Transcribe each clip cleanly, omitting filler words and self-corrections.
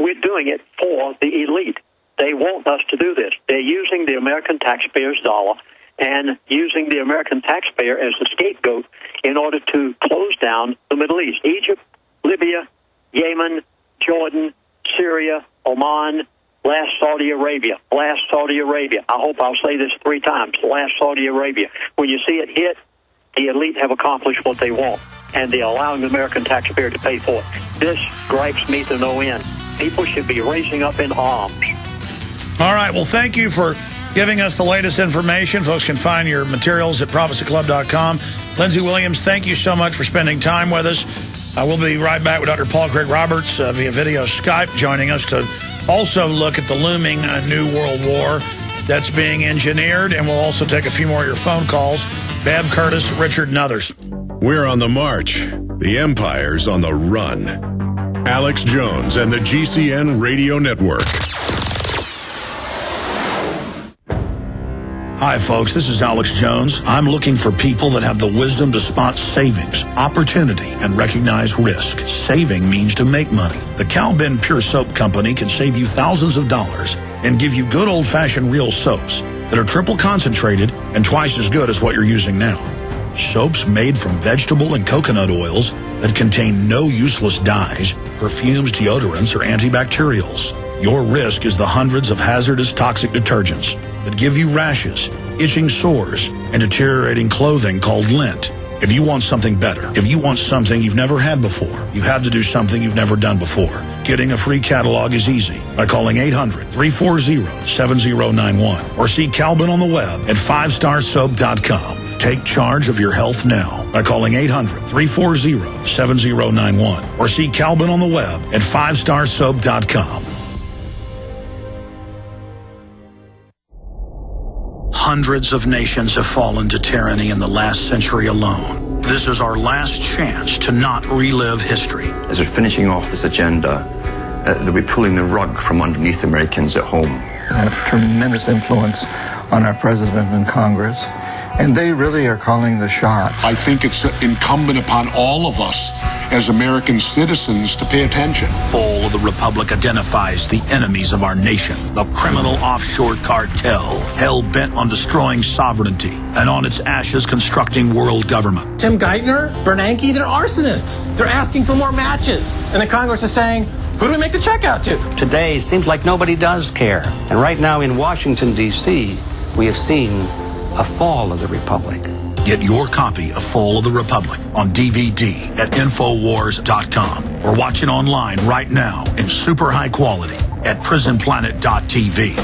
we're doing it for the elite. They want us to do this. They're using the American taxpayer's dollar and using the American taxpayer as the scapegoat in order to close down the Middle East. Egypt, Libya, Yemen, Jordan, Syria, Oman, last Saudi Arabia. I hope I'll say this 3 times. Last Saudi Arabia. When you see it hit, the elite have accomplished what they want, and they're allowing the American taxpayer to pay for it. This gripes me to no end. People should be raising up in arms. All right, well, thank you for giving us the latest information. Folks can find your materials at prophecyclub.com. Lindsey Williams, thank you so much for spending time with us. We'll be right back with Dr. Paul Craig Roberts via video Skype, joining us to also look at the looming New World War that's being engineered. And we'll also take a few more of your phone calls. Bev, Curtis, Richard, and others. We're on the march. The Empire's on the run. Alex Jones and the GCN Radio Network. Hi, folks. This is Alex Jones. I'm looking for people that have the wisdom to spot savings, opportunity, and recognize risk. Saving means to make money. The Cal Ben Pure Soap Company can save you thousands of dollars and give you good old-fashioned real soaps that are triple concentrated and twice as good as what you're using now. Soaps made from vegetable and coconut oils that contain no useless dyes, perfumes, deodorants, or antibacterials. Your risk is the hundreds of hazardous toxic detergents that give you rashes, itching sores, and deteriorating clothing called lint. If you want something better, if you want something you've never had before, you have to do something you've never done before. Getting a free catalog is easy by calling 800-340-7091 or see Calvin on the web at 5starsoap.com. Take charge of your health now by calling 800-340-7091 or see Calvin on the web at 5starsoap.com. Hundreds of nations have fallen to tyranny in the last century alone. This is our last chance to not relive history. As we're finishing off this agenda, they'll be pulling the rug from underneath Americans at home. I have tremendous influence on our president and Congress, and they really are calling the shots. I think it's incumbent upon all of us as American citizens to pay attention. Fall of the Republic identifies the enemies of our nation, the criminal offshore cartel, hell-bent on destroying sovereignty, and on its ashes constructing world government. Tim Geithner, Bernanke, they're arsonists. They're asking for more matches. And the Congress is saying, who do we make the check out to? Today, seems like nobody does care. And right now in Washington, D.C., we have seen a fall of the Republic. Get your copy of Fall of the Republic on DVD at Infowars.com or watch it online right now in super high quality at PrisonPlanet.tv.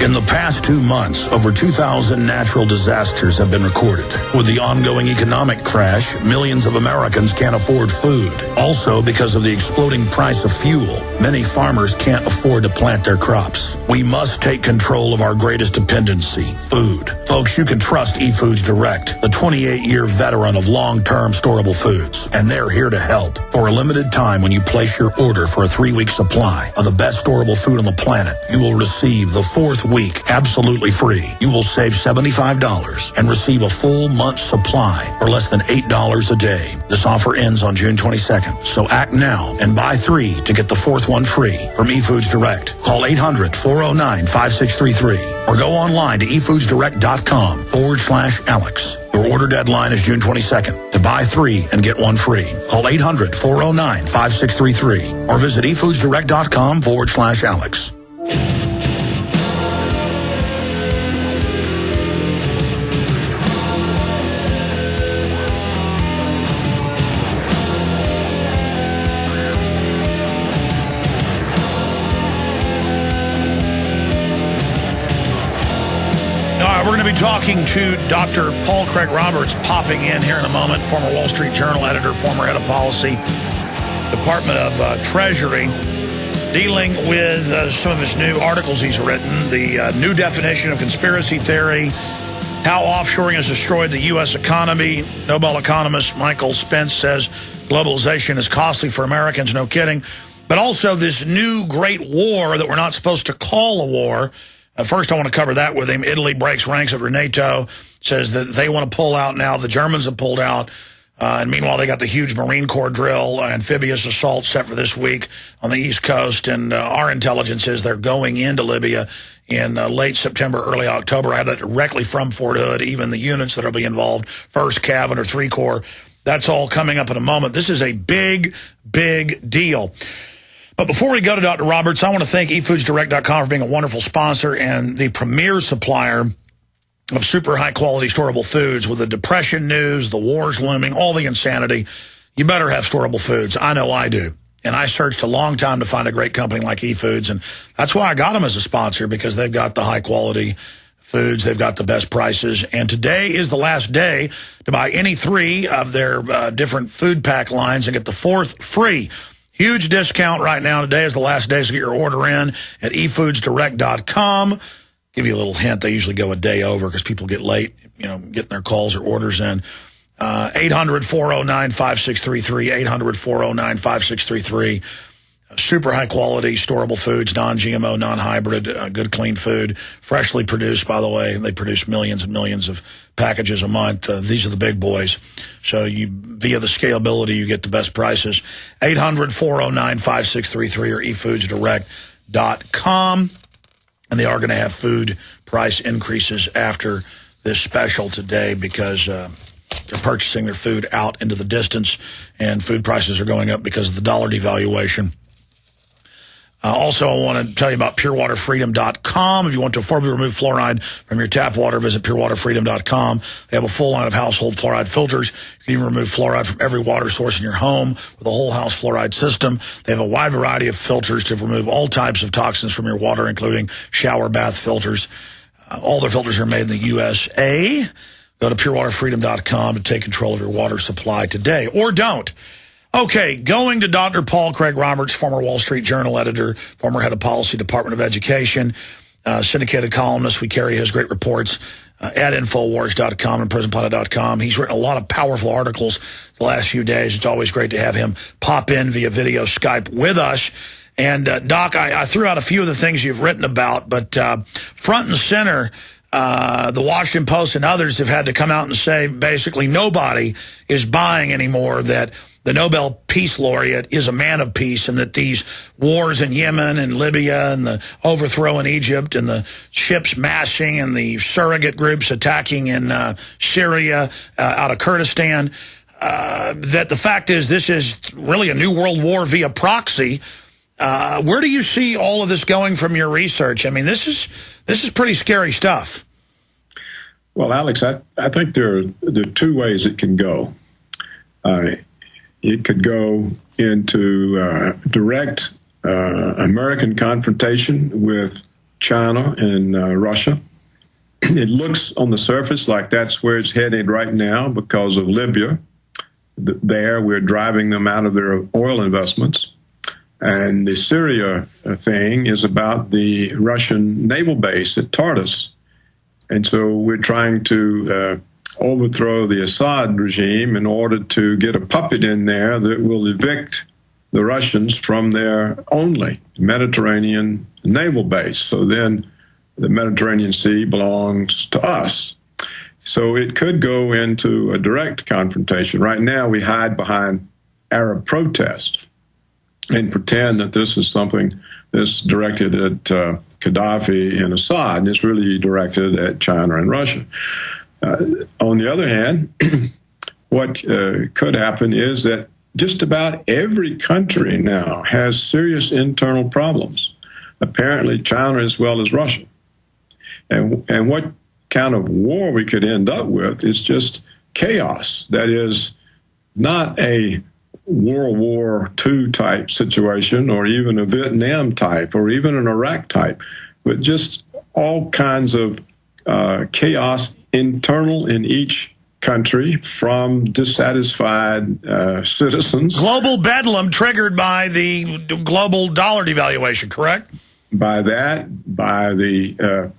In the past 2 months, over 2,000 natural disasters have been recorded. With the ongoing economic crash, millions of Americans can't afford food. Also, because of the exploding price of fuel, many farmers can't afford to plant their crops. We must take control of our greatest dependency, food. Folks, you can trust eFoods Direct, the 28-year veteran of long-term storable foods, and they're here to help. For a limited time, when you place your order for a 3-week supply of the best storable food on the planet, you will receive the 4th week absolutely free. You will save $75 and receive a full month's supply for less than $8 a day. This offer ends on June 22nd, so act now and buy 3 to get the 4th one free from eFoods Direct. Call 800-409-5633 or go online to efoodsdirect.com/Alex. Your order deadline is June 22nd. To buy 3 and get 1 free, call 800-409-5633 or visit efoodsdirect.com/Alex. We're going to be talking to Dr. Paul Craig Roberts, popping in here in a moment, former Wall Street Journal editor, former head of policy, Department of Treasury, dealing with some of his new articles he's written, the new definition of conspiracy theory, how offshoring has destroyed the U.S. economy. Nobel economist Michael Spence says globalization is costly for Americans, no kidding. But also this new great war that we're not supposed to call a war. First, I want to cover that with him. Italy breaks ranks under NATO, says that they want to pull out now. The Germans have pulled out. And meanwhile, they got the huge Marine Corps drill, amphibious assault set for this week on the East Coast. And our intelligence is they're going into Libya in late September, early October. I had that directly from Fort Hood, even the units that will be involved, 1st Cav or 3 Corps. That's all coming up in a moment. This is a big, big deal. But before we go to Dr. Roberts, I want to thank eFoodsDirect.com for being a wonderful sponsor and the premier supplier of super high-quality storable foods. With the depression news, the wars looming, all the insanity, you better have storable foods. I know I do. And I searched a long time to find a great company like eFoods, and that's why I got them as a sponsor, because they've got the high-quality foods, they've got the best prices. And today is the last day to buy any 3 of their different food pack lines and get the 4th free. Huge discount right now. Today is the last day, so get your order in at eFoodsDirect.com. Give you a little hint, they usually go a day over because people get late, getting their calls or orders in. 800-409-5633, 800-409-5633. Super high quality, storable foods, non-GMO, non-hybrid, good clean food, freshly produced, by the way. They produce millions and millions of packages a month. These are the big boys. So via the scalability, you get the best prices. 800-409-5633 or eFoodsDirect.com. And they are going to have food price increases after this special today because they're purchasing their food out into the distance, and food prices are going up because of the dollar devaluation. Also, I want to tell you about PureWaterFreedom.com. If you want to affordably remove fluoride from your tap water, visit PureWaterFreedom.com. They have a full line of household fluoride filters. You can even remove fluoride from every water source in your home with a whole house fluoride system. They have a wide variety of filters to remove all types of toxins from your water, including shower, bath filters. All their filters are made in the USA. Go to PureWaterFreedom.com to take control of your water supply today, or don't. Okay, going to Dr. Paul Craig Roberts, former Wall Street Journal editor, former head of policy, Department of Education, syndicated columnist. We carry his great reports at Infowars.com and PrisonPlanet.com. He's written a lot of powerful articles the last few days. It's always great to have him pop in via video Skype with us. And, Doc, I threw out a few of the things you've written about, but front and center, the Washington Post and others have had to come out and say basically nobody is buying anymore that the Nobel Peace Laureate is a man of peace, and that these wars in Yemen and Libya and the overthrow in Egypt and the ships mashing and the surrogate groups attacking in Syria out of Kurdistan, that the fact is this is really a new world war via proxy. Where do you see all of this going from your research? I mean, this is pretty scary stuff. Well, Alex, I think there are 2 ways it can go. It could go into direct American confrontation with China and Russia. It looks on the surface like that's where it's headed right now because of Libya. There, we're driving them out of their oil investments. And the Syria thing is about the Russian naval base at Tartus. And so we're trying to overthrow the Assad regime in order to get a puppet in there that will evict the Russians from their only Mediterranean naval base. So then the Mediterranean Sea belongs to us. So it could go into a direct confrontation. Right now we hide behind Arab protest and pretend that this is something that's directed at Gaddafi and Assad, and it's really directed at China and Russia. On the other hand, what could happen is that just about every country now has serious internal problems, apparently China as well as Russia. And what kind of war we could end up with is just chaos. That is not a World War II type situation or even a Vietnam type or even an Iraq type, but just all kinds of chaos internal in each country from dissatisfied citizens. Global bedlam triggered by the global dollar devaluation, correct? By that, by the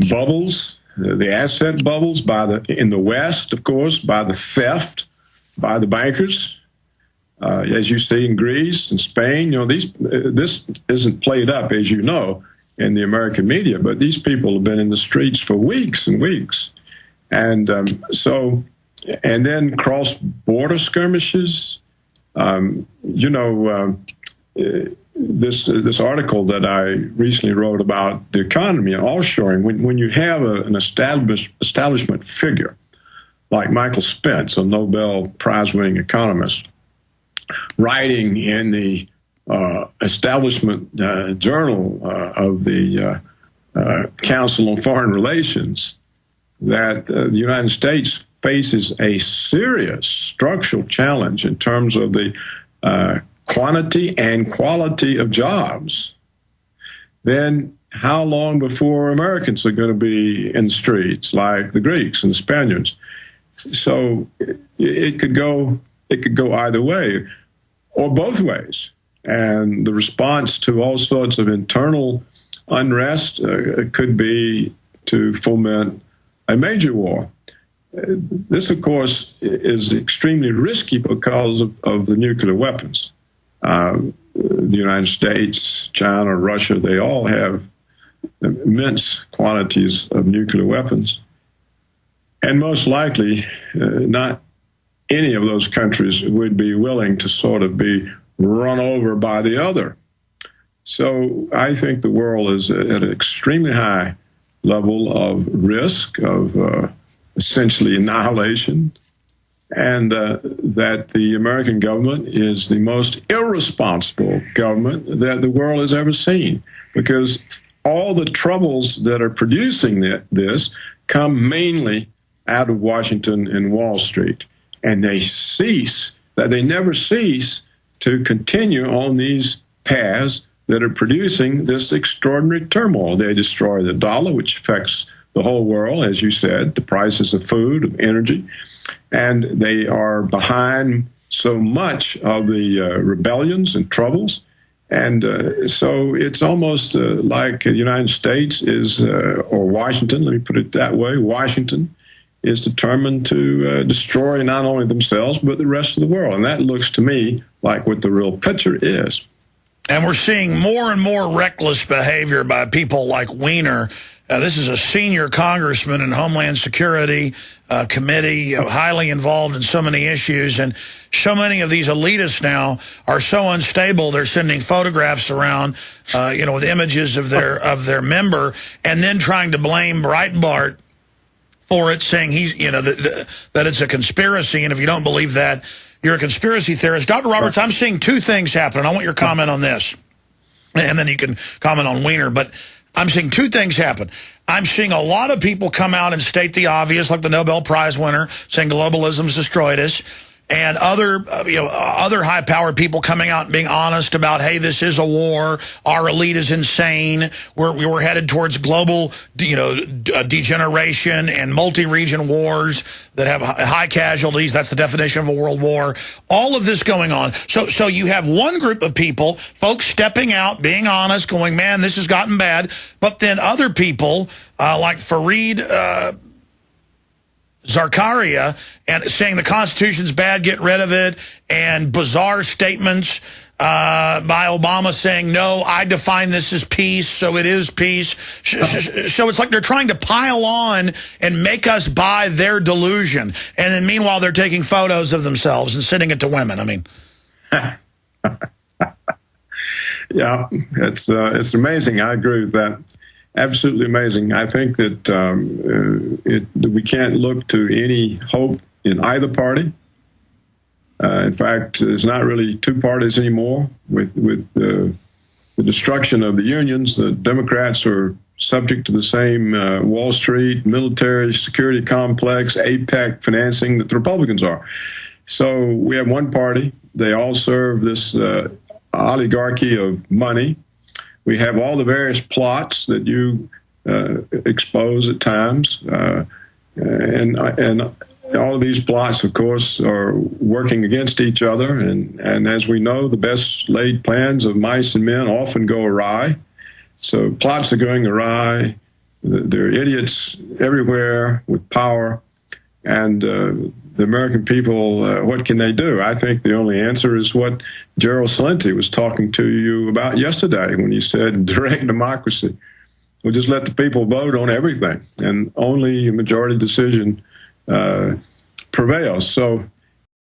bubbles, the asset bubbles, in the West, of course, by the theft, by the bankers. As you see in Greece and Spain, this isn't played up, as you know, in the American media, but these people have been in the streets for weeks and weeks. And so And then cross-border skirmishes. This article that I recently wrote about the economy and offshoring, when you have an establishment figure like Michael Spence, a Nobel Prize-winning economist, writing in the establishment journal of the Council on Foreign Relations, that the United States faces a serious structural challenge in terms of the quantity and quality of jobs, then how long before Americans are going to be in the streets like the Greeks and the Spaniards? So it could go either way or both ways. And the response to all sorts of internal unrest could be to foment a major war. This, of course, is extremely risky because of the nuclear weapons. The United States, China, Russia, they all have immense quantities of nuclear weapons. And most likely, not any of those countries would be willing to sort of be run over by the other. So I think the world is at an extremely high level of risk, of essentially annihilation, and that the American government is the most irresponsible government that the world has ever seen, because all the troubles that are producing this come mainly out of Washington and Wall Street, and they never cease to continue on these paths that are producing this extraordinary turmoil. They destroy the dollar, which affects the whole world, as you said, the prices of food, of energy, and they are behind so much of the rebellions and troubles. And so it's almost like the United States is, or Washington, let me put it that way, Washington is determined to destroy not only themselves, but the rest of the world. And that looks to me like what the real picture is. And we're seeing more and more reckless behavior by people like Weiner. This is a senior congressman in Homeland Security Committee, highly involved in so many issues. And so many of these elitists now are so unstable, they're sending photographs around, with images of their member, and then trying to blame Breitbart for it, saying that it's a conspiracy. And if you don't believe that, you're a conspiracy theorist. Dr. Roberts, I'm seeing two things happen. I want your comment on this, and then you can comment on Weiner. But I'm seeing two things happen. I'm seeing a lot of people come out and state the obvious, like the Nobel Prize winner, saying globalism's destroyed us, and other high-powered people coming out and being honest about, hey, this is a war. Our elite is insane. We were headed towards global, degeneration and multi-region wars that have high casualties. That's the definition of a world war. All of this going on. So you have one group of people, folks stepping out, being honest, going, man, this has gotten bad. But then other people like Fareed Zakaria, and saying the Constitution's bad, get rid of it, and bizarre statements by Obama saying, no, I define this as peace, so it is peace. So it's like they're trying to pile on and make us buy their delusion. And then meanwhile, they're taking photos of themselves and sending it to women. I mean. Yeah, it's amazing. I agree with that. Absolutely amazing. I think that we can't look to any hope in either party. In fact, there's not really two parties anymore. With the destruction of the unions, the Democrats are subject to the same Wall Street, military security complex, APEC financing that the Republicans are. So we have one party. They all serve this oligarchy of money. We have all the various plots that you expose at times, and all of these plots, of course, are working against each other. And as we know, the best laid plans of mice and men often go awry. So plots are going awry. There are idiots everywhere with power, and the American people, what can they do? I think the only answer is what Gerald Celente was talking to you about yesterday when he said direct democracy. We'll just let the people vote on everything, and only a majority decision prevails. So